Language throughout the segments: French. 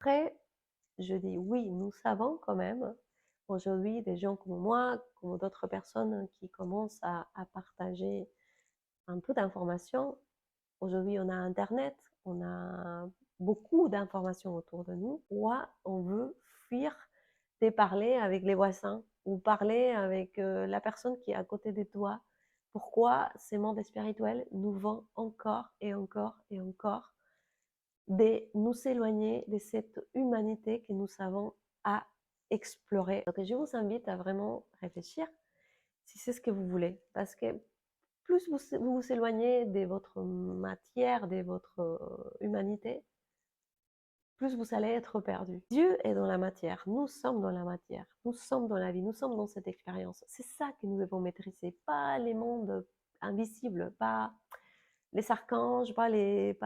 Après, je dis oui, nous savons quand même aujourd'hui des gens comme moi, comme d'autres personnes qui commencent à partager un peu d'informations. Aujourd'hui, on a Internet, on a beaucoup d'informations autour de nous. Pourquoi on veut fuir de parler avec les voisins ou parler avec la personne qui est à côté de toi? Pourquoi ces mondes spirituels nous vont encore et encore et encore de nous éloigner de cette humanité que nous savons à explorer? Donc, je vous invite à vraiment réfléchir si c'est ce que vous voulez. Parce que plus vous vous éloignez de votre matière, de votre humanité, plus vous allez être perdu. Dieu est dans la matière, nous sommes dans la matière, nous sommes dans la vie, nous sommes dans cette expérience. C'est ça que nous devons maîtriser, pas les mondes invisibles, pas les archanges, pas les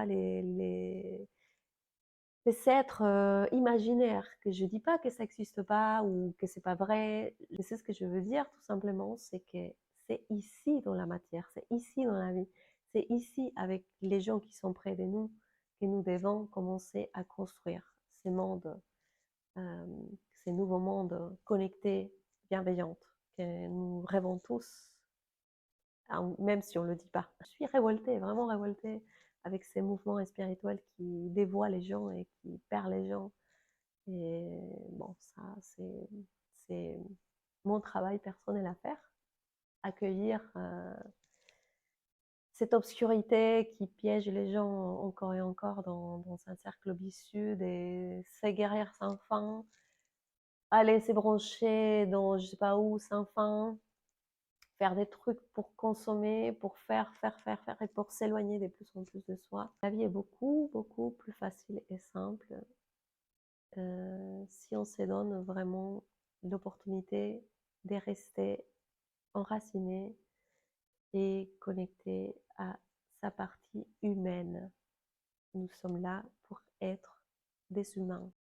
êtres imaginaires. Que je dis pas que ça n'existe pas ou que c'est pas vrai. C'est ce que je veux dire tout simplement, c'est que c'est ici dans la matière, c'est ici dans la vie, c'est ici avec les gens qui sont près de nous que nous devons commencer à construire ces mondes, euh, ces nouveaux mondes connectés, bienveillants, que nous rêvons tous, hein, même si on ne le dit pas. Je suis révoltée, vraiment révoltée avec ces mouvements spirituels qui dévoient les gens et qui perdent les gens. Et bon, ça, c'est mon travail personnel à faire, accueillir cette obscurité qui piège les gens encore et encore dans un cercle vicieux, et ces guerrières sans fin, aller se brancher dans je sais pas où sans fin, faire des trucs pour consommer, pour faire, et pour s'éloigner de plus en plus de soi. La vie est beaucoup, beaucoup plus facile et simple si on se donne vraiment l'opportunité de rester enraciné et connecté à sa partie humaine. Nous sommes là pour être des humains.